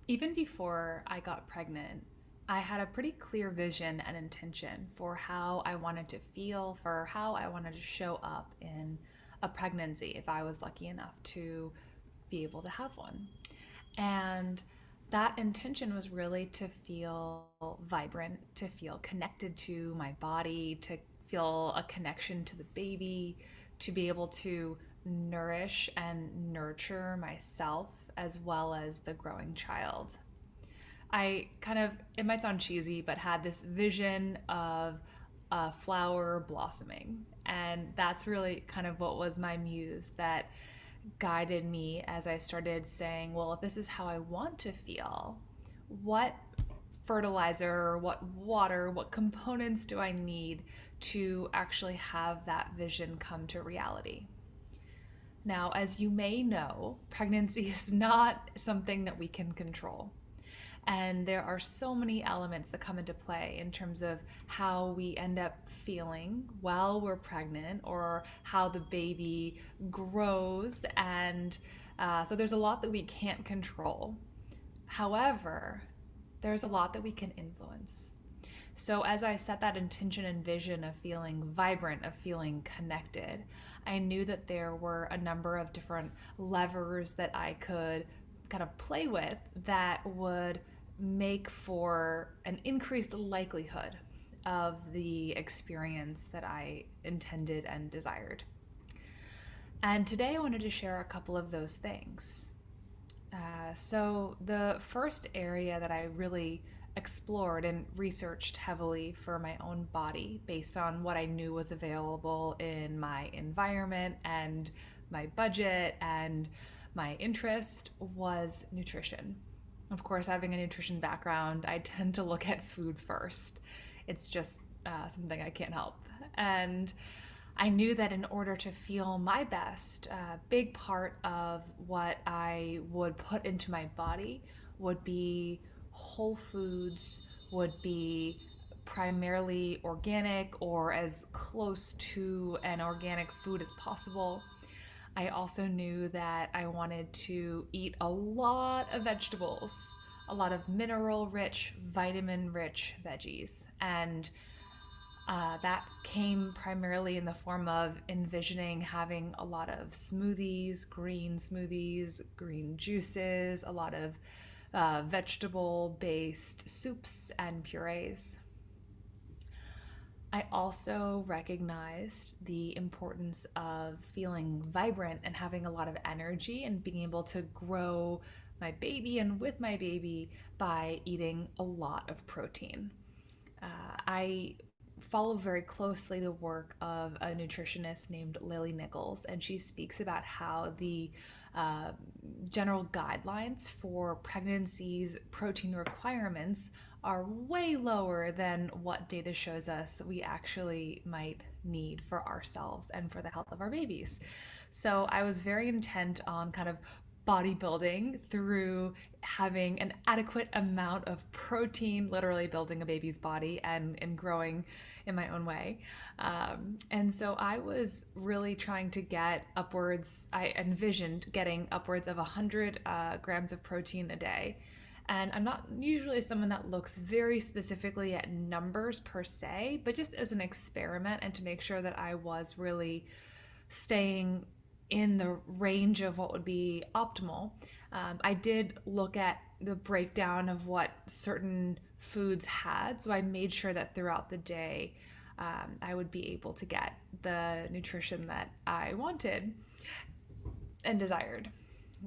Even before I got pregnant, I had a pretty clear vision and intention for how I wanted to feel, for how I wanted to show up in a pregnancy if I was lucky enough to be able to have one. And that intention was really to feel vibrant, to feel connected to my body, to feel a connection to the baby, to be able to nourish and nurture myself as well as the growing child. I kind of, it might sound cheesy, but had this vision of a flower blossoming. And that's really kind of what was my muse that guided me as I started saying, well, if this is how I want to feel, what fertilizer, what water, what components do I need to actually have that vision come to reality? Now, as you may know, pregnancy is not something that we can control. And there are so many elements that come into play in terms of how we end up feeling while we're pregnant or how the baby grows. And so there's a lot that we can't control. However, there's a lot that we can influence. So, as I set that intention and vision of feeling vibrant, of feeling connected, I knew that there were a number of different levers that I could kind of play with that would make for an increased likelihood of the experience that I intended and desired. And today I wanted to share a couple of those things. So, the first area that I really explored and researched heavily for my own body based on what I knew was available in my environment and my budget and my interest was nutrition. Of course, having a nutrition background, I tend to look at food first. It's just something I can't help. And I knew that in order to feel my best, a big part of what I would put into my body would be whole foods, would be primarily organic or as close to an organic food as possible. I also knew that I wanted to eat a lot of vegetables, a lot of mineral rich, vitamin rich veggies. And that came primarily in the form of envisioning having a lot of smoothies, green juices, a lot of vegetable based soups and purees. I also recognized the importance of feeling vibrant and having a lot of energy and being able to grow my baby and with my baby by eating a lot of protein. I follow very closely the work of a nutritionist named Lily Nichols, and she speaks about how the uh, general guidelines for pregnancy's protein requirements are way lower than what data shows us we actually might need for ourselves and for the health of our babies. So I was very intent on kind of bodybuilding through having an adequate amount of protein, literally building a baby's body and growing in my own way. And so I was really trying to get upwards, I envisioned getting upwards of 100 grams of protein a day. And I'm not usually someone that looks very specifically at numbers per se, but just as an experiment and to make sure that I was really staying in the range of what would be optimal. I did look at the breakdown of what certain foods had, so I made sure that throughout the day I would be able to get the nutrition that I wanted and desired.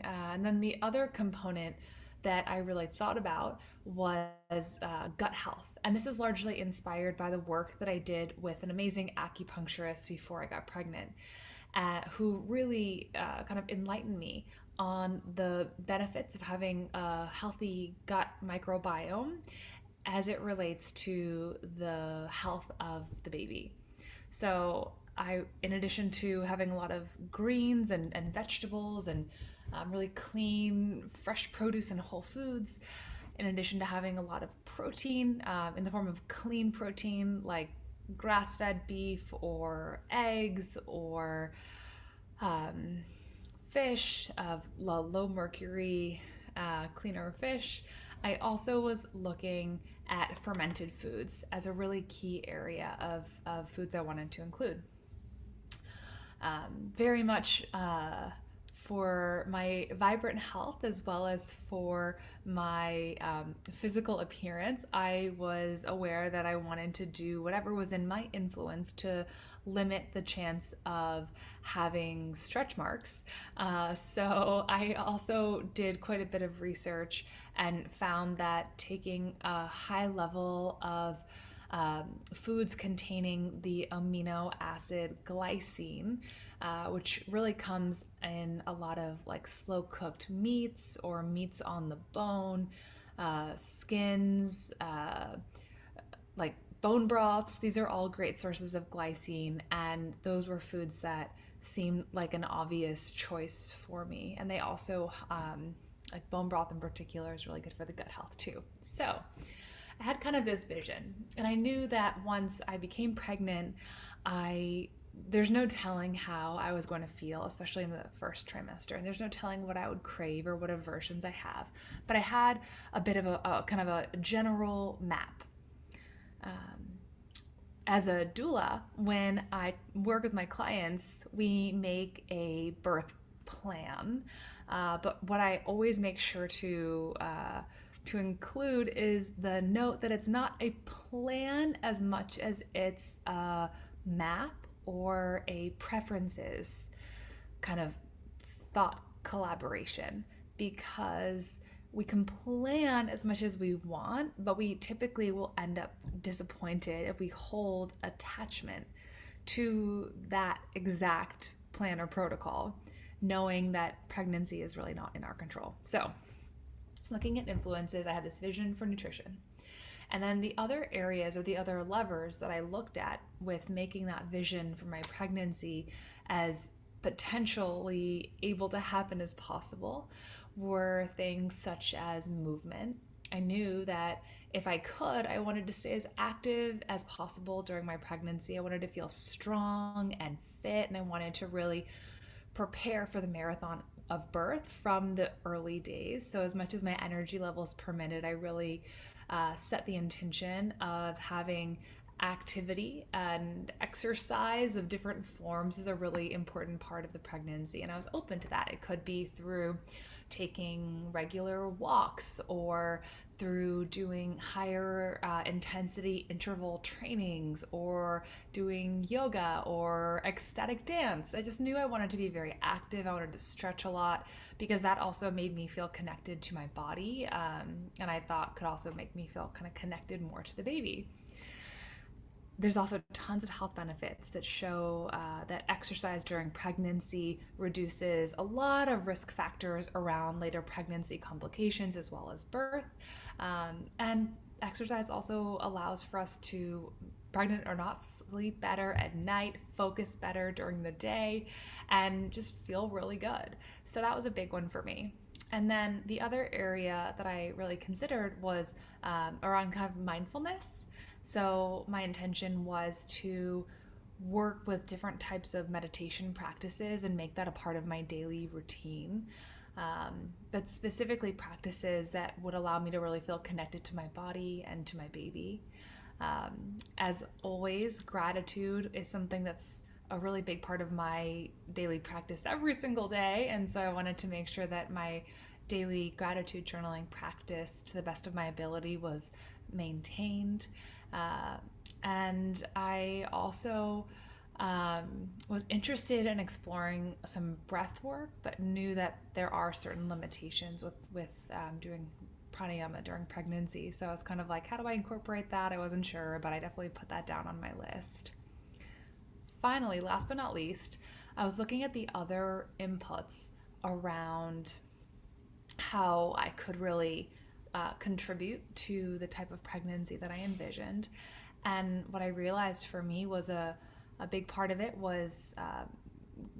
And then the other component that I really thought about was gut health. And this is largely inspired by the work that I did with an amazing acupuncturist before I got pregnant, who really kind of enlightened me on the benefits of having a healthy gut microbiome as it relates to the health of the baby. So I, in addition to having a lot of greens and vegetables and really clean, fresh produce and whole foods, in addition to having a lot of protein in the form of clean protein like grass-fed beef or eggs or um, fish of low mercury cleaner fish. I also was looking at fermented foods as a really key area of foods I wanted to include. Very much for my vibrant health as well as for my physical appearance, I was aware that I wanted to do whatever was in my influence to limit the chance of having stretch marks. So I also did quite a bit of research and found that taking a high level of foods containing the amino acid glycine, which really comes in a lot of like slow cooked meats or meats on the bone, skins, like bone broths. These are all great sources of glycine, and those were foods that seemed like an obvious choice for me. And they also, like bone broth in particular, is really good for the gut health too. So I had kind of this vision, and I knew that once I became pregnant, I there's no telling how I was going to feel, especially in the first trimester, and there's no telling what I would crave or what aversions I have. But I had a bit of a kind of a general map. Um, as a doula, when I work with my clients, we make a birth plan. But what I always make sure to include is the note that it's not a plan as much as it's a map or a preferences kind of thought collaboration, because we can plan as much as we want, but we typically will end up disappointed if we hold attachment to that exact plan or protocol, knowing that pregnancy is really not in our control. So, looking at influences, I had this vision for nutrition. And then the other areas or the other levers that I looked at with making that vision for my pregnancy as potentially able to happen as possible were things such as movement. I knew that if I could, I wanted to stay as active as possible during my pregnancy. I wanted to feel strong and fit, and I wanted to really prepare for the marathon of birth from the early days. So, as much as my energy levels permitted, I really set the intention of having activity and exercise of different forms is a really important part of the pregnancy. And I was open to that. It could be through taking regular walks or through doing higher intensity interval trainings or doing yoga or ecstatic dance. I just knew I wanted to be very active. I wanted to stretch a lot because that also made me feel connected to my body, and I thought could also make me feel kind of connected more to the baby. There's also tons of health benefits that show that exercise during pregnancy reduces a lot of risk factors around later pregnancy complications as well as birth. And exercise also allows for us to, pregnant or not, sleep better at night, focus better during the day, and just feel really good. So that was a big one for me. And then the other area that I really considered was around kind of mindfulness. So my intention was to work with different types of meditation practices and make that a part of my daily routine. But specifically practices that would allow me to really feel connected to my body and to my baby. As always, gratitude is something that's a really big part of my daily practice every single day. And so I wanted to make sure that my daily gratitude journaling practice, to the best of my ability, was maintained. And I also was interested in exploring some breath work, but knew that there are certain limitations with doing pranayama during pregnancy. So I was kind of like, how do I incorporate that? I wasn't sure, but I definitely put that down on my list. Finally, last but not least, I was looking at the other inputs around how I could really contribute to the type of pregnancy that I envisioned. And what I realized for me was a big part of it was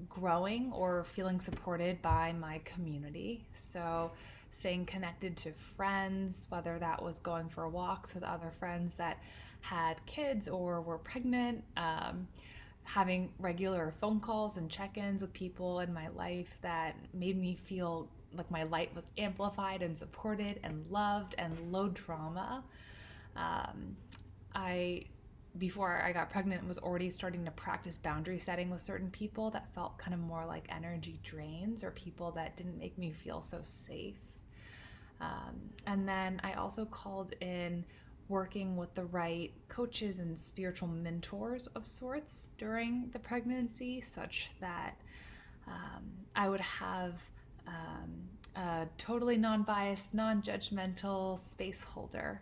growing or feeling supported by my community. So staying connected to friends, whether that was going for walks with other friends that had kids or were pregnant, having regular phone calls and check-ins with people in my life that made me feel like my light was amplified and supported and loved and low trauma. Um, I Before I got pregnant was already starting to practice boundary setting with certain people that felt kind of more like energy drains or people that didn't make me feel so safe. And then I also called in working with the right coaches and spiritual mentors of sorts during the pregnancy, such that I would have a totally non biased, non judgmental space holder.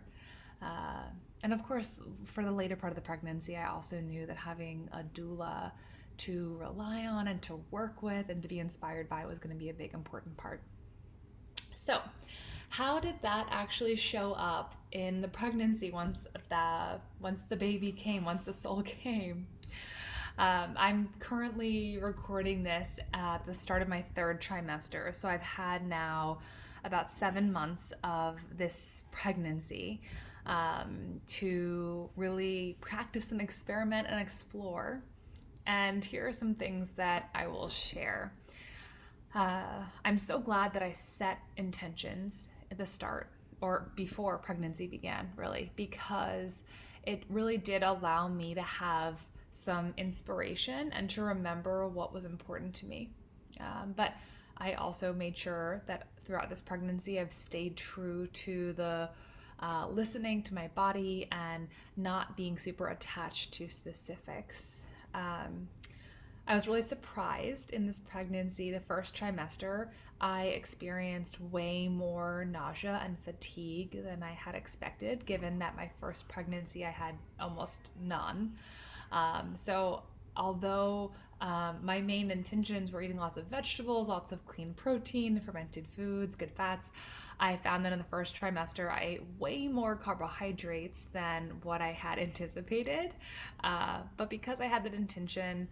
Uh, and of course, for the later part of the pregnancy, I also knew that having a doula to rely on and to work with and to be inspired by was going to be a big important part. So, how did that actually show up in the pregnancy once the baby came, once the soul came? I'm currently recording this at the start of my third trimester, so I've had now about 7 months of this pregnancy to really practice and experiment and explore. And here are some things that I will share. I'm so glad that I set intentions at the start or before pregnancy began, really, because it really did allow me to have some inspiration and to remember what was important to me. But I also made sure that throughout this pregnancy, I've stayed true to the listening to my body and not being super attached to specifics. I was really surprised in this pregnancy. The first trimester, I experienced way more nausea and fatigue than I had expected, given that my first pregnancy I had almost none. So, although my main intentions were eating lots of vegetables, lots of clean protein, fermented foods, good fats, I found that in the first trimester I ate way more carbohydrates than what I had anticipated. But because I had that intention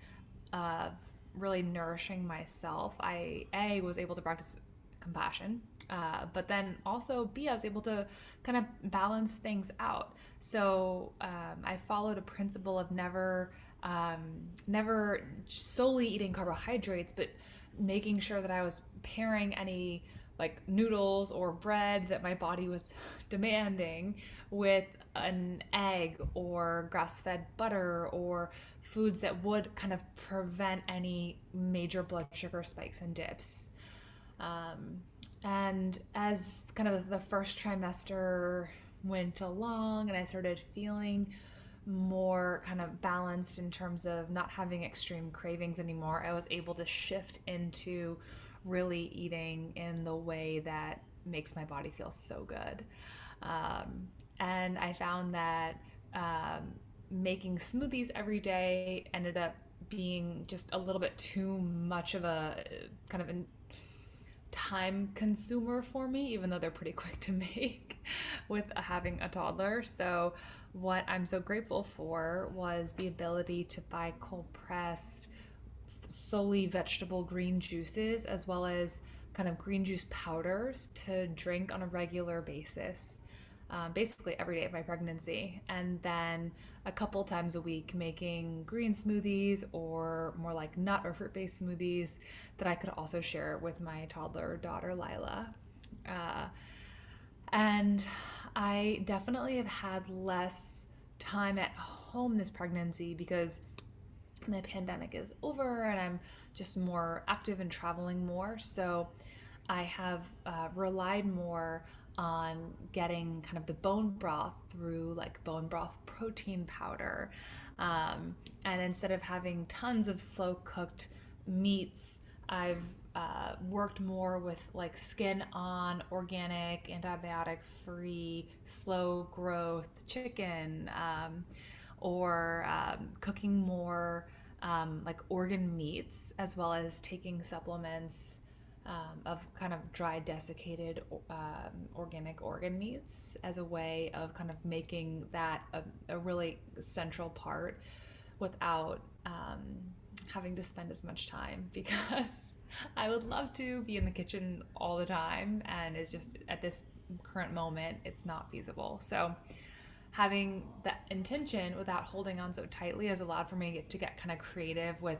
of really nourishing myself, I was able to practice compassion, but then also B, I was able to kind of balance things out. So I followed a principle of never solely eating carbohydrates, but making sure that I was pairing any like noodles or bread that my body was demanding with an egg or grass-fed butter or foods that would kind of prevent any major blood sugar spikes and dips. And as kind of the first trimester went along and I started feeling more kind of balanced in terms of not having extreme cravings anymore, I was able to shift into really eating in the way that makes my body feel so good. And I found that making smoothies every day ended up being just a little bit too much of a kind of a time consumer for me, even though they're pretty quick to make with having a toddler. So what I'm so grateful for was the ability to buy cold pressed solely vegetable green juices, as well as kind of green juice powders to drink on a regular basis, basically every day of my pregnancy. And then a couple times a week making green smoothies or more like nut or fruit based smoothies that I could also share with my toddler daughter, Lila. Uh, and I definitely have had less time at home this pregnancy because the pandemic is over and I'm just more active and traveling more. So I have relied more on getting kind of the bone broth through like bone broth protein powder. And instead of having tons of slow cooked meats, I've worked more with like skin on, organic, antibiotic free, slow growth chicken, or cooking more like organ meats, as well as taking supplements of kind of dry desiccated organic organ meats as a way of kind of making that a really central part without having to spend as much time, because I would love to be in the kitchen all the time and it's just at this current moment it's not feasible. So having the intention without holding on so tightly has allowed for me to get kind of creative with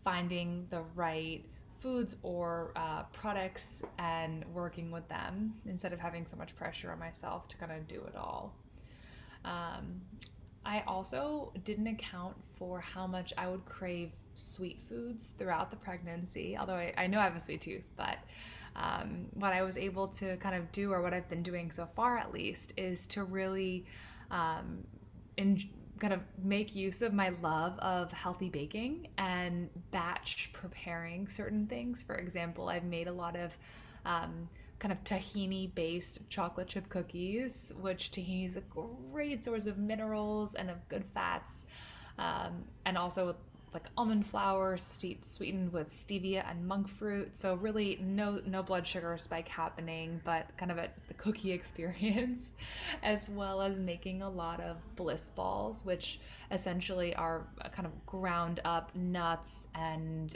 finding the right foods or products and working with them instead of having so much pressure on myself to kind of do it all. Um, I also didn't account for how much I would crave sweet foods throughout the pregnancy, although I know I have a sweet tooth, but what I was able to kind of do, or what I've been doing so far at least, is to really um, in, kind of make use of my love of healthy baking and batch preparing certain things. For example, I've made a lot of kind of tahini based chocolate chip cookies, which tahini is a great source of minerals and of good fats, and also like almond flour sweetened with stevia and monk fruit. So really no blood sugar spike happening, but kind of the cookie experience, as well as making a lot of bliss balls, which essentially are kind of ground up nuts and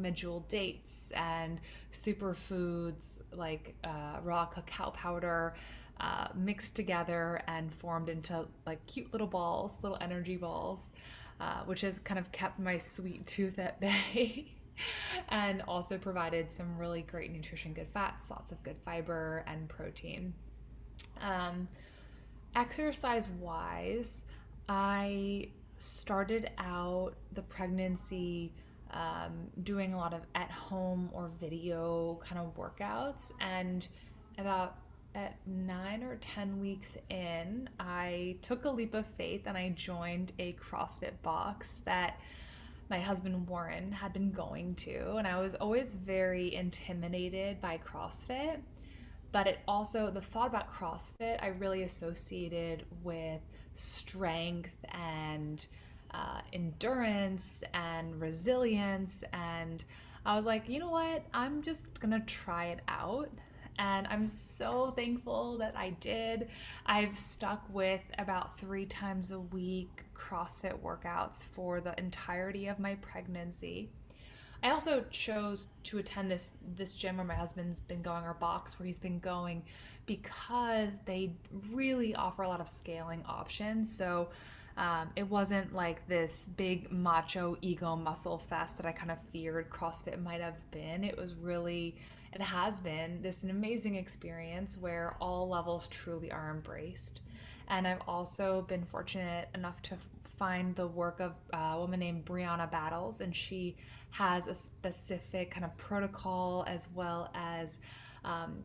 medjool dates and superfoods like raw cacao powder, mixed together and formed into like cute little balls, little energy balls, which has kind of kept my sweet tooth at bay. And also provided some really great nutrition, good fats, lots of good fiber and protein. Um, Exercise wise, I started out the pregnancy doing a lot of at home or video kind of workouts. And about at 9 or 10 weeks in, I took a leap of faith and I joined a CrossFit box that my husband Warren had been going to. And I was always very intimidated by CrossFit, but it also, the thought about CrossFit I really associated with strength and endurance and resilience. And I was like, you know what, I'm just gonna try it out. And I'm so thankful that I did. I've stuck with about 3 times a week CrossFit workouts for the entirety of my pregnancy. I also chose to attend this gym where my husband's been going, or box where he's been going, because they really offer a lot of scaling options. So it wasn't like this big macho ego muscle fest that I kind of feared CrossFit might have been. It has been this an amazing experience where all levels truly are embraced. And I've also been fortunate enough to find the work of a woman named Brianna Battles, and she has a specific kind of protocol, as well as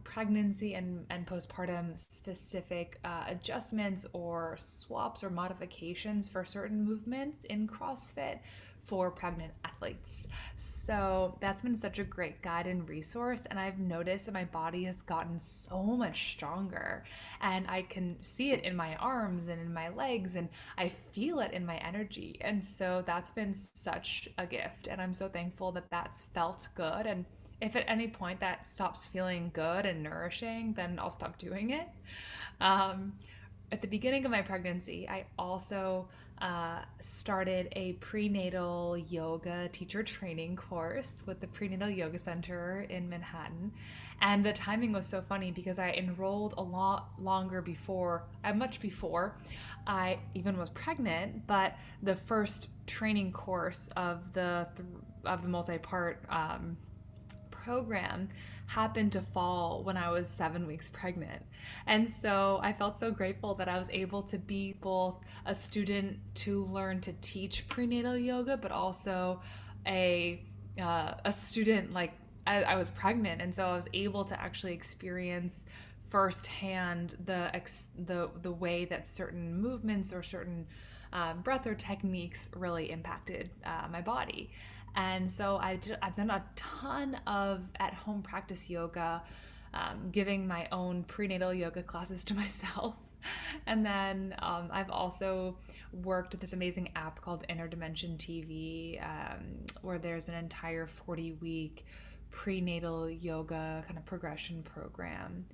pregnancy and postpartum specific adjustments or swaps or modifications for certain movements in CrossFit for pregnant athletes. So that's been such a great guide and resource. And I've noticed that my body has gotten so much stronger, and I can see it in my arms and in my legs, and I feel it in my energy. And so that's been such a gift. And I'm so thankful that that's felt good. And if at any point that stops feeling good and nourishing, then I'll stop doing it. Um, at the beginning of my pregnancy, I also started a prenatal yoga teacher training course with the Prenatal Yoga Center in Manhattan. And the timing was so funny because I enrolled a lot longer before, much before I even was pregnant, but the first training course of the multi-part program happened to fall when I was 7 weeks pregnant. And so I felt so grateful that I was able to be both a student to learn to teach prenatal yoga, but also a student, like I was pregnant. And so I was able to actually experience firsthand the way that certain movements or certain breath or techniques really impacted my body. And so I've done a ton of at-home practice yoga, giving my own prenatal yoga classes to myself. And then I've also worked with this amazing app called Inner Dimension TV, where there's an entire 40-week prenatal yoga kind of progression program.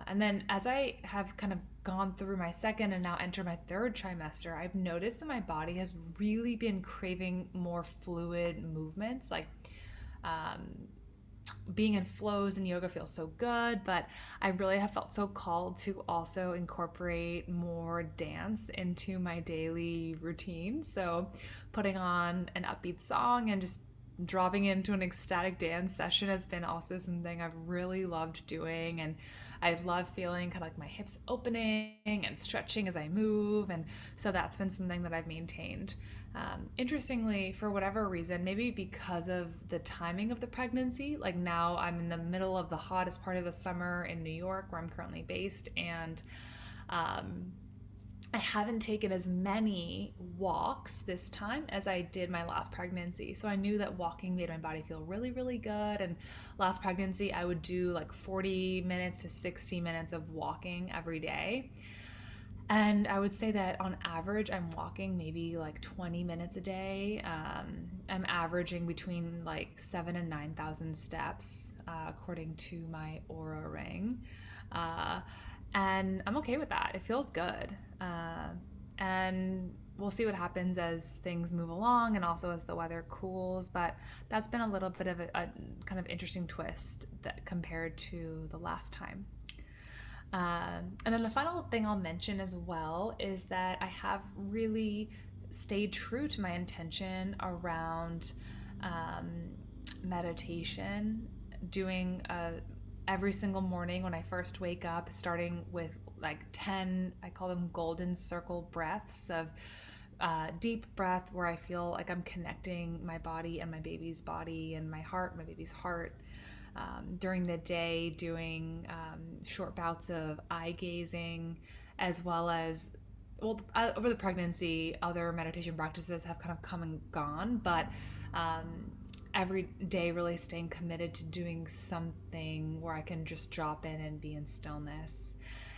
And then as I have kind of gone through my second and now enter my third trimester, I've noticed that my body has really been craving more fluid movements. Like being in flows and yoga feels so good, but I really have felt so called to also incorporate more dance into my daily routine. So putting on an upbeat song and just dropping into an ecstatic dance session has been also something I've really loved doing. And I love feeling kind of like my hips opening and stretching as I move. And so that's been something that I've maintained. Interestingly, for whatever reason, maybe because of the timing of the pregnancy, like now I'm in the middle of the hottest part of the summer in New York, where I'm currently based, and um, I haven't taken as many walks this time as I did my last pregnancy. So I knew that walking made my body feel really, really good. And last pregnancy, I would do like 40 minutes to 60 minutes of walking every day. And I would say that on average, I'm walking maybe like 20 minutes a day. I'm averaging between like 7 and 9,000 steps, according to my Aura ring. Uh, and I'm okay with that. It feels good. And we'll see what happens as things move along and also as the weather cools. But that's been a little bit of a kind of interesting twist that compared to the last time. And then the final thing I'll mention as well is that I have really stayed true to my intention around um, meditation, doing every single morning when I first wake up, starting with like 10, I call them golden circle breaths of deep breath where I feel like I'm connecting my body and my baby's body and my heart, my baby's heart. During the day, doing short bouts of eye gazing, as well as, well, over the pregnancy, other meditation practices have kind of come and gone, but every day really staying committed to doing something where I can just drop in and be in stillness.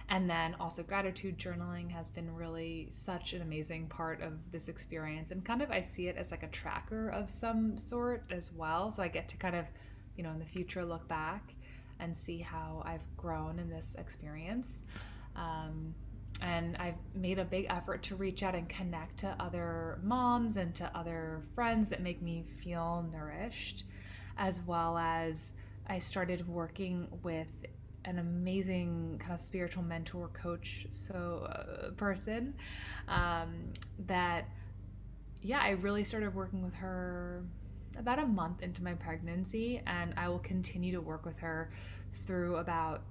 And then also gratitude journaling has been really such an amazing part of this experience. And kind of I see it as like a tracker of some sort as well. So I get to kind of, in the future look back and see how I've grown in this experience. And I've made a big effort to reach out and connect to other moms and to other friends that make me feel nourished, as well as I started working with an amazing kind of spiritual mentor coach person that I really started working with her about a month into my pregnancy, and I will continue to work with her through about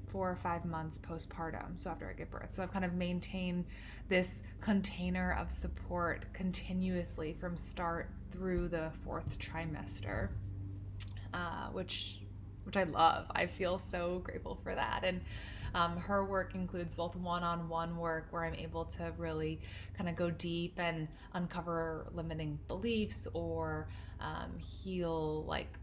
4 or 5 months postpartum, so after I give birth. So I've kind of maintained this container of support continuously from start through the fourth trimester, which I love. I feel so grateful for that. And her work includes both one-on-one work where I'm able to really kind of go deep and uncover limiting beliefs or heal like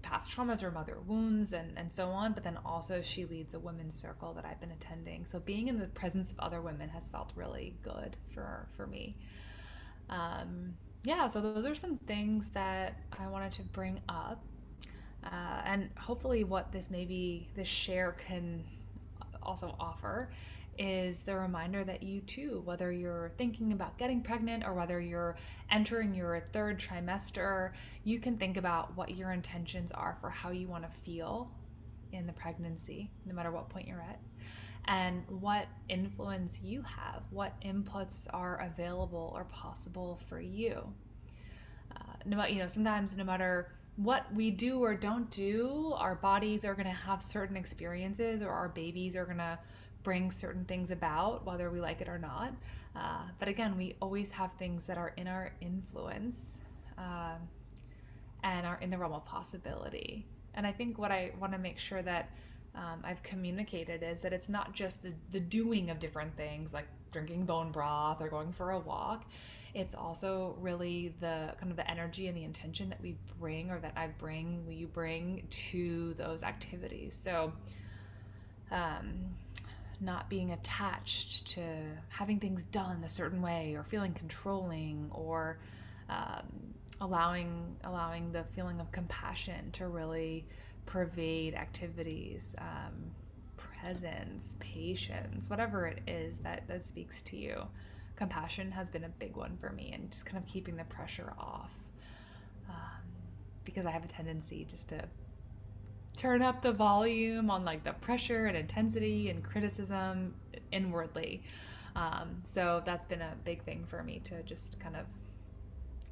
past traumas or mother wounds and so on. But then also she leads a women's circle that I've been attending. So being in the presence of other women has felt really good for me. So those are some things that I wanted to bring up. And hopefully what this share can also offer is the reminder that you too, whether you're thinking about getting pregnant or whether you're entering your third trimester, you can think about what your intentions are for how you want to feel in the pregnancy, no matter what point you're at, and what influence you have, what inputs are available or possible for you. Sometimes no matter what we do or don't do, our bodies are going to have certain experiences, or our babies are going to bring certain things about, whether we like it or not. But again, we always have things that are in our influence and are in the realm of possibility. And I think what I want to make sure that I've communicated is that it's not just the doing of different things like drinking bone broth or going for a walk. It's also really the kind of the energy and the intention that we bring, or that you bring to those activities. So not being attached to having things done a certain way, or feeling controlling, or allowing the feeling of compassion to really pervade activities, presence, patience, whatever it is that speaks to you. Compassion has been a big one for me, and just kind of keeping the pressure off, because I have a tendency just to turn up the volume on like the pressure and intensity and criticism inwardly. So that's been a big thing for me to just kind of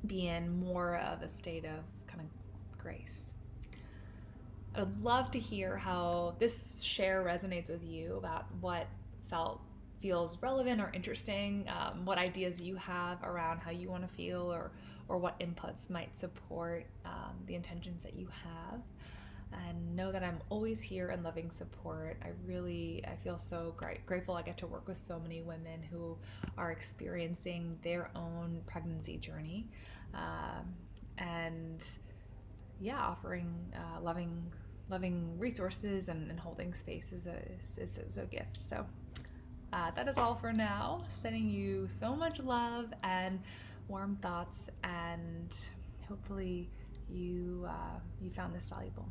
be in more of a state of kind of grace. I would love to hear how this share resonates with you about what feels relevant or interesting, what ideas you have around how you want to feel, or what inputs might support the intentions that you have. And know that I'm always here and loving support. I feel so grateful I get to work with so many women who are experiencing their own pregnancy journey, and yeah, offering loving resources and holding space is a gift. So that is all for now. Sending you so much love and warm thoughts, and hopefully you found this valuable.